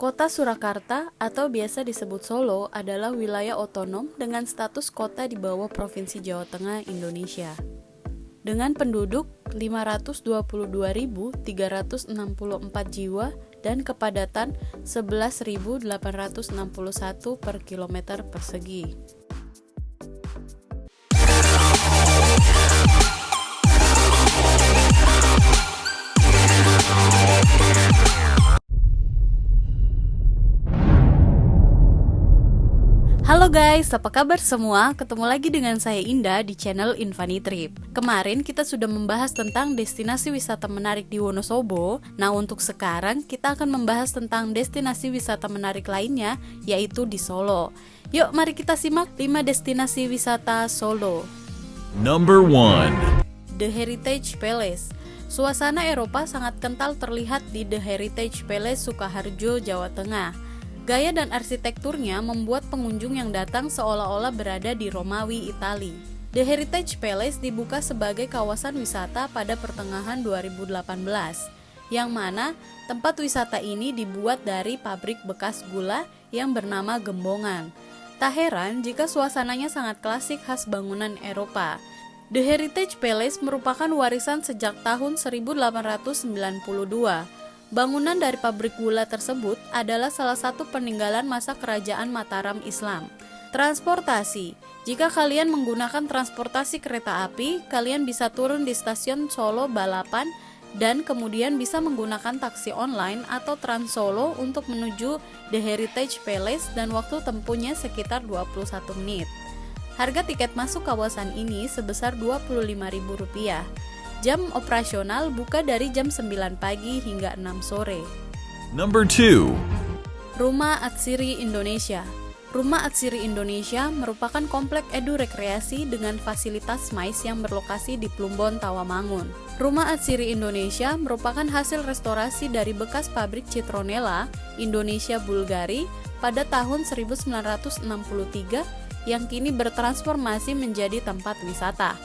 Kota Surakarta atau biasa disebut Solo adalah wilayah otonom dengan status kota di bawah Provinsi Jawa Tengah, Indonesia. Dengan penduduk 522.364 jiwa dan kepadatan 11.861 per kilometer persegi. Halo guys, apa kabar semua? Ketemu lagi dengan saya Indah di channel Infani Trip. Kemarin kita sudah membahas tentang destinasi wisata menarik di Wonosobo. Nah, untuk sekarang kita akan membahas tentang destinasi wisata menarik lainnya, yaitu di Solo. Yuk, mari kita simak 5 destinasi wisata Solo. Number 1. The Heritage Palace. Suasana Eropa sangat kental terlihat di The Heritage Palace, Sukoharjo, Jawa Tengah. Gaya dan arsitekturnya membuat pengunjung yang datang seolah-olah berada di Romawi, Itali. The Heritage Palace dibuka sebagai kawasan wisata pada pertengahan 2018, yang mana tempat wisata ini dibuat dari pabrik bekas gula yang bernama Gembongan. Tak heran jika suasananya sangat klasik khas bangunan Eropa. The Heritage Palace merupakan warisan sejak tahun 1892. Bangunan dari pabrik gula tersebut adalah salah satu peninggalan masa kerajaan Mataram Islam. Transportasi. Jika kalian menggunakan transportasi kereta api, kalian bisa turun di stasiun Solo Balapan dan kemudian bisa menggunakan taksi online atau Trans Solo untuk menuju The Heritage Palace dan waktu tempuhnya sekitar 21 menit. Harga tiket masuk kawasan ini sebesar Rp25.000. Jam operasional buka dari jam 9 pagi hingga 6 sore. Number 2. Rumah Atsiri Indonesia. Rumah Atsiri Indonesia merupakan komplek edu rekreasi dengan fasilitas MICE yang berlokasi di Plumbon, Tawamangun. Rumah Atsiri Indonesia merupakan hasil restorasi dari bekas pabrik Citronella Indonesia Bulgari pada tahun 1963 yang kini bertransformasi menjadi tempat wisata.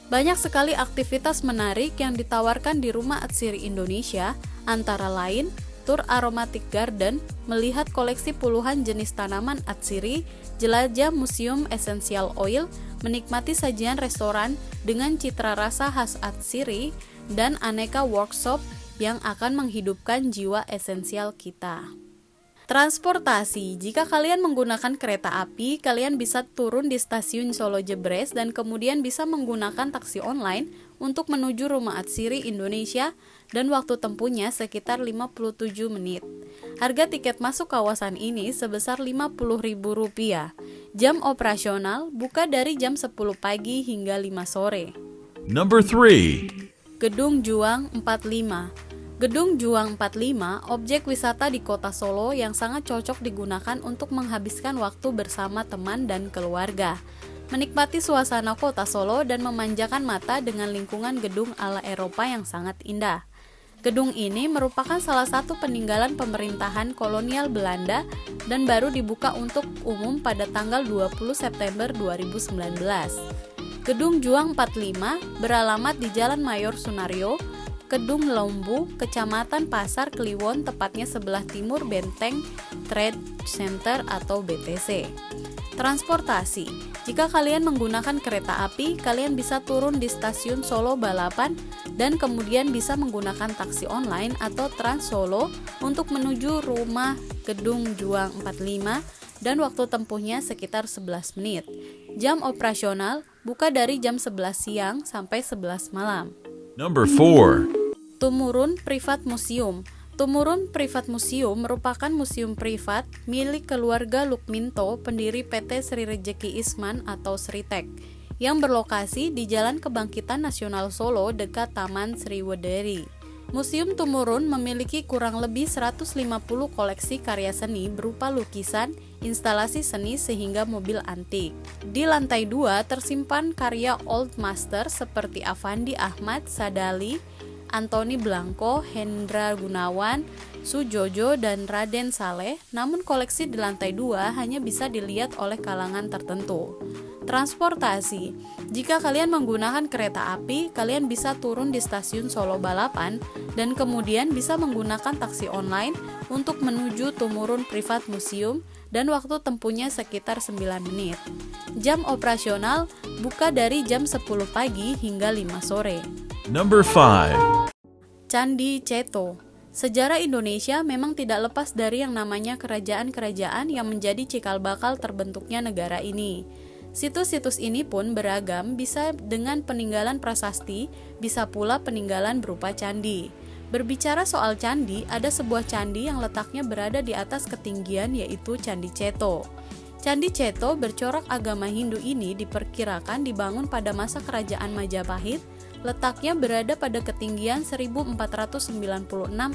Banyak sekali aktivitas menarik yang ditawarkan di Rumah Atsiri Indonesia, antara lain tur aromatic garden, melihat koleksi puluhan jenis tanaman atsiri, jelajah museum essential oil, menikmati sajian restoran dengan citra rasa khas atsiri, dan aneka workshop yang akan menghidupkan jiwa esensial kita. Transportasi. Jika kalian menggunakan kereta api, kalian bisa turun di stasiun Solo Jebres dan kemudian bisa menggunakan taksi online untuk menuju Rumah Atsiri Indonesia dan waktu tempuhnya sekitar 57 menit. Harga tiket masuk kawasan ini sebesar Rp50.000. Jam operasional buka dari jam 10 pagi hingga 5 sore. Number 3. Gedung Juang 45. Gedung Juang 45, objek wisata di kota Solo yang sangat cocok digunakan untuk menghabiskan waktu bersama teman dan keluarga. Menikmati suasana kota Solo dan memanjakan mata dengan lingkungan gedung ala Eropa yang sangat indah. Gedung ini merupakan salah satu peninggalan pemerintahan kolonial Belanda dan baru dibuka untuk umum pada tanggal 20 September 2019. Gedung Juang 45 beralamat di Jalan Mayor Sunario, Kedung Lombu, Kecamatan Pasar Kliwon, tepatnya sebelah timur Benteng Trade Center atau BTC. Transportasi. Jika kalian menggunakan kereta api, kalian bisa turun di stasiun Solo Balapan dan kemudian bisa menggunakan taksi online atau Trans Solo untuk menuju rumah Gedung Juang 45 dan waktu tempuhnya sekitar 11 menit. Jam operasional buka dari jam 11 siang sampai 11 malam. Number 4. Tumurun Privat Museum. Tumurun Privat Museum merupakan museum privat milik keluarga Lukminto, pendiri PT Sri Rejeki Isman atau Sritek, yang berlokasi di Jalan Kebangkitan Nasional Solo dekat Taman Sriwedari. Museum Tumurun memiliki kurang lebih 150 koleksi karya seni berupa lukisan, instalasi seni sehingga mobil antik. Di lantai 2 tersimpan karya Old Master seperti Avandi Ahmad Sadali, Antoni Blanco, Hendra Gunawan, Sujojo, dan Raden Saleh, namun koleksi di lantai 2 hanya bisa dilihat oleh kalangan tertentu. Transportasi. Jika kalian menggunakan kereta api, kalian bisa turun di stasiun Solo Balapan dan kemudian bisa menggunakan taksi online untuk menuju Tumurun Privat Museum dan waktu tempuhnya sekitar 9 menit. Jam operasional buka dari jam 10 pagi hingga 5 sore. Number 5. Candi Ceto. Sejarah Indonesia memang tidak lepas dari yang namanya kerajaan-kerajaan yang menjadi cikal bakal terbentuknya negara ini. Situs-situs ini pun beragam, bisa dengan peninggalan prasasti, bisa pula peninggalan berupa candi. Berbicara soal candi, ada sebuah candi yang letaknya berada di atas ketinggian, yaitu Candi Ceto. Candi Ceto bercorak agama Hindu ini diperkirakan dibangun pada masa kerajaan Majapahit. Letaknya berada pada ketinggian 1496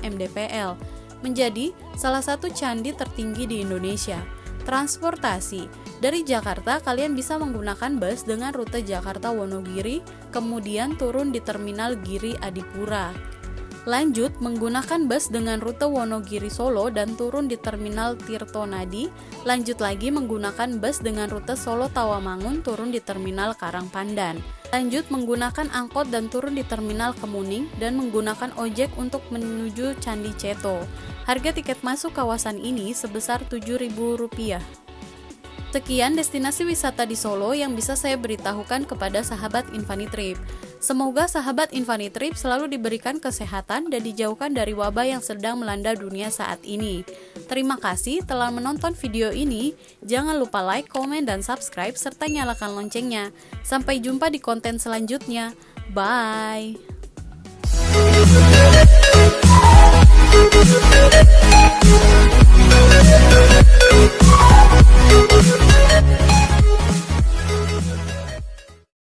mdpl, menjadi salah satu candi tertinggi di Indonesia. Transportasi. Dari Jakarta, kalian bisa menggunakan bus dengan rute Jakarta-Wonogiri, kemudian turun di Terminal Giri Adipura. Lanjut, menggunakan bus dengan rute Wonogiri-Solo dan turun di Terminal Tirtonadi. Lanjut lagi menggunakan bus dengan rute Solo-Tawamangun, turun di Terminal Karangpandan. Lanjut, menggunakan angkot dan turun di Terminal Kemuning dan menggunakan ojek untuk menuju Candi Ceto. Harga tiket masuk kawasan ini sebesar Rp7.000. Sekian destinasi wisata di Solo yang bisa saya beritahukan kepada sahabat Infanitrip. Semoga sahabat Infanitrip selalu diberikan kesehatan dan dijauhkan dari wabah yang sedang melanda dunia saat ini. Terima kasih telah menonton video ini. Jangan lupa like, komen, dan subscribe serta nyalakan loncengnya. Sampai jumpa di konten selanjutnya. Bye. We'll be right back.